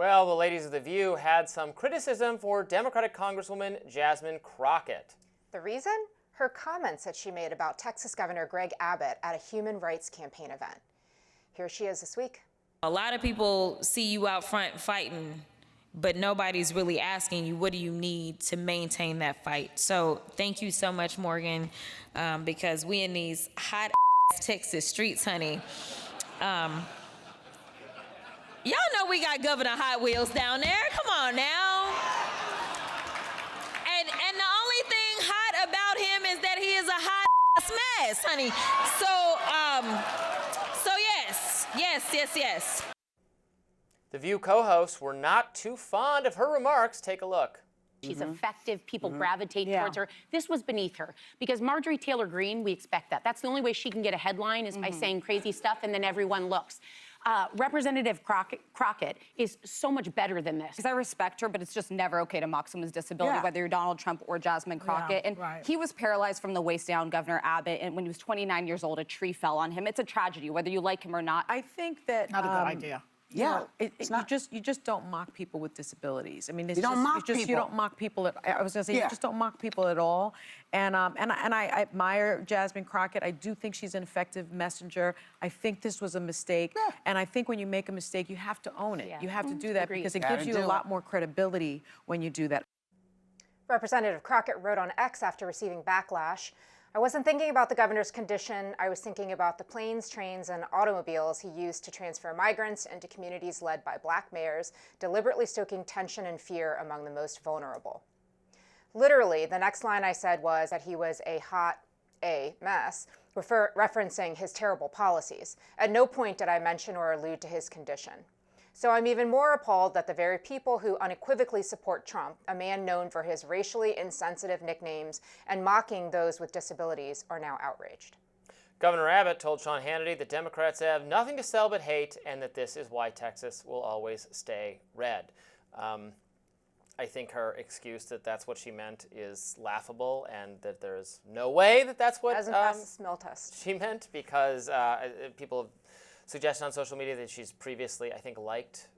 Well, the ladies of The View had some criticism for Democratic Congresswoman Jasmine Crockett. The reason? Her comments that she made about Texas Governor Greg Abbott at a human rights campaign event. Here she is this week. A lot of people see you out front fighting, but nobody's really asking you, what do you need to maintain that fight? So thank you so much, Morgan, because we in these hot Texas streets, honey. Y'all know we got Governor Hot Wheels down there. Come on now. And the only thing hot about him is that he is a hot mess, honey. So yes. The View co-hosts were not too fond of her remarks. Take a look. She's effective. People gravitate towards her. This was beneath her because Marjorie Taylor Greene, we expect that. That's the only way she can get a headline is by saying crazy stuff and then everyone looks. Representative Crockett is so much better than this. Because I respect her, but it's just never okay to mock someone's disability, whether you're Donald Trump or Jasmine Crockett. He was paralyzed from the waist down, Governor Abbott, and when he was 29 years old, a tree fell on him. It's a tragedy, whether you like him or not. I think that not a good idea. Yeah, you just don't mock people with disabilities. I mean, you don't mock people. You don't mock people. I was going to say you just don't mock people at all. And I admire Jasmine Crockett. I do think she's an effective messenger. I think this was a mistake, and I think when you make a mistake, you have to own it. You have to do that because it gives you a lot more credibility when you do that. Representative Crockett wrote on X after receiving backlash, "I wasn't thinking about the governor's condition. I was thinking about the planes, trains, and automobiles he used to transfer migrants into communities led by Black mayors, deliberately stoking tension and fear among the most vulnerable." Literally, the next line I said was that he was a hot mess, referencing his terrible policies. At no point did I mention or allude to his condition. So I'm even more appalled that the very people who unequivocally support Trump, a man known for his racially insensitive nicknames and mocking those with disabilities, are now outraged. Governor Abbott told Sean Hannity that Democrats have nothing to sell but hate and that this is why Texas will always stay red. I think her excuse that that's what she meant is laughable and that there's no way that that's what Doesn't pass the smell test. She meant, because people have suggested on social media that she's previously, I think, liked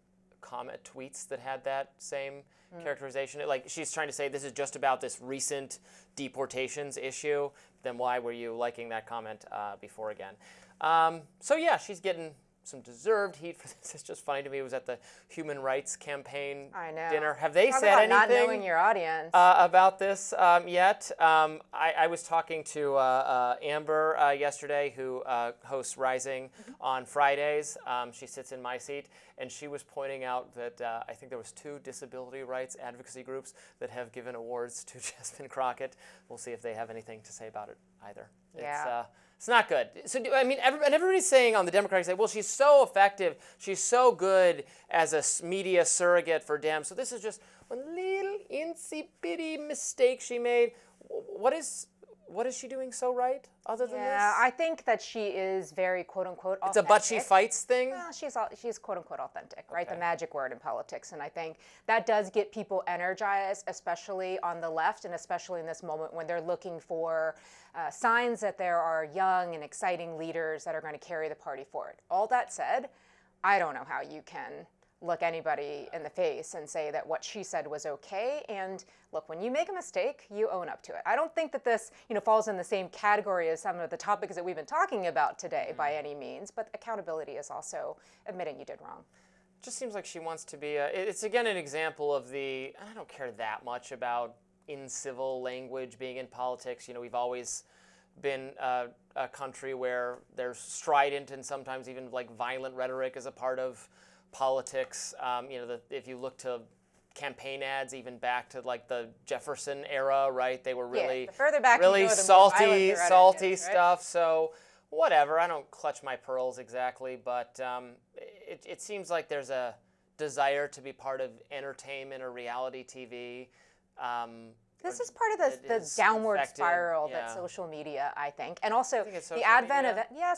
comment tweets that had that same characterization. Like, she's trying to say this is just about this recent deportations issue. Then why were you liking that comment before again? So yeah, she's getting some deserved heat for this. It's just funny to me. It was at the Human Rights Campaign dinner. Have they said anything not knowing your audience about this yet? I was talking to Amber yesterday, who hosts Rising on Fridays. She sits in my seat, and she was pointing out that I think there was 2 disability rights advocacy groups that have given awards to Jasmine Crockett. We'll see if they have anything to say about it either. Yeah. It's not good. So, I mean, everybody's saying on the Democratic side, well, she's so effective, she's so good as a media surrogate for Dems. So this is just one little insipid mistake she made. What is she doing so right other than this? Yeah, I think that she is very quote-unquote authentic. It's a but she fights thing? Well, she's quote-unquote authentic, right? The magic word in politics. And I think that does get people energized, especially on the left, and especially in this moment when they're looking for signs that there are young and exciting leaders that are going to carry the party forward. All that said, I don't know how you can look anybody in the face and say that what she said was okay. And look, when you make a mistake, you own up to it. I don't think that this, falls in the same category as some of the topics that we've been talking about today by any means, but accountability is also admitting you did wrong. It just seems like she wants to be it's again an example of I don't care that much about incivil language being in politics. We've always been a country where there's strident and sometimes even like violent rhetoric as a part of politics. If you look to campaign ads, even back to like the Jefferson era, right? They were really, further back really salty stuff. So whatever. I don't clutch my pearls exactly, but it seems like there's a desire to be part of entertainment or reality TV. This is part of the downward spiral that social media, I think. And also the advent of,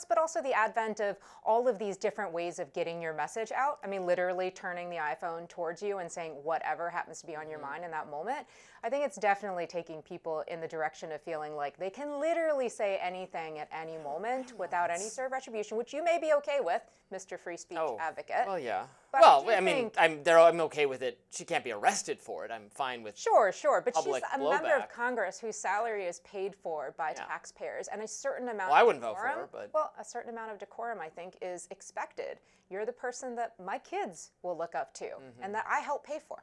but also the advent of all of these different ways of getting your message out. I mean, literally turning the iPhone towards you and saying whatever happens to be on your mind in that moment. I think it's definitely taking people in the direction of feeling like they can literally say anything at any moment without any sort of retribution, which you may be okay with, Mr. Free Speech Advocate. Well, yeah. But Well, I I mean, think, I'm okay with it. She can't be arrested for it. I'm fine with Sure, but she's public a member blowback. of Congress whose salary is paid for by taxpayers, and a certain amount. Well, I of wouldn't vote for decorum, her, but well, a certain amount of decorum, I think, is expected. You're the person that my kids will look up to, and that I help pay for.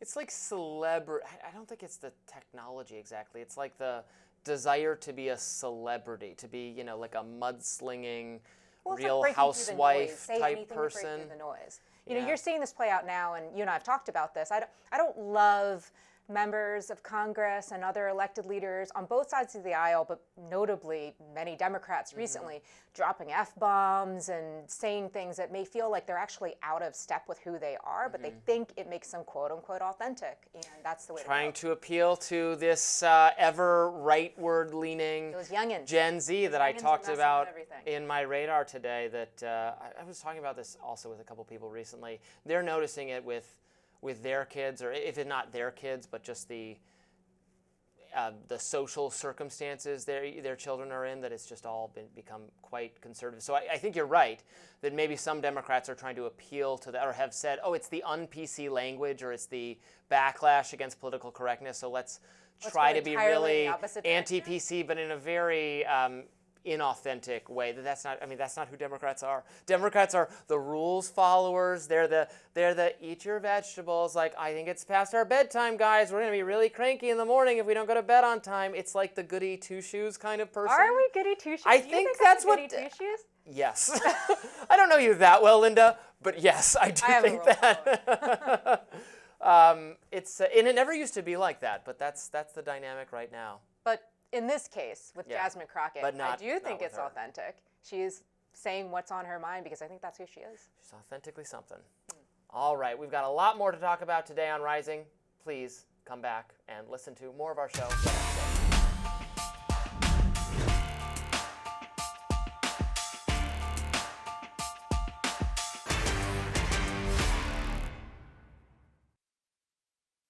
it's like celebrity. I don't think it's the technology exactly. It's like the desire to be a celebrity, to be, you know, like a mudslinging, Well, it's Real like breaking through the noise. Housewife Say type anything to break person. through the noise. You know, Yeah. you're seeing this play out now, and you and I have talked about this. I don't love members of Congress and other elected leaders on both sides of the aisle, but notably many Democrats recently dropping F-bombs and saying things that may feel like they're actually out of step with who they are, but they think it makes them quote unquote authentic, and that's the way Trying to to appeal to this ever rightward leaning Those youngins. Gen Z that I Youngins are talked messing with about everything. in my radar today. That I was talking about this also with a couple people recently. They're noticing it with their kids, or if it's not their kids, but just the social circumstances their children are in, that it's just all become quite conservative. So I think you're right that maybe some Democrats are trying to appeal to that, or have said, oh, it's the un-PC language, or it's the backlash against political correctness, so let's try go to be entirely in really the opposite direction. anti-PC, but in a very inauthentic way. That's not who Democrats are. Democrats are the rules followers. They're the eat your vegetables. Like, I think it's past our bedtime, guys. We're gonna be really cranky in the morning if we don't go to bed on time. It's like the goody two shoes kind of person. Are we goody two shoes? I Do you think I'm that's a what- goody two shoes? Yes. I don't know you that well, Lynda, but yes, I do I have a think rule that. It's and it never used to be like that, but that's the dynamic right now. But in this case, with Yeah. Jasmine Crockett, But not- I do not think with it's her. authentic. She's saying what's on her mind because I think that's who she is. She's authentically something. All right, we've got a lot more to talk about today on Rising. Please come back and listen to more of our show the next day.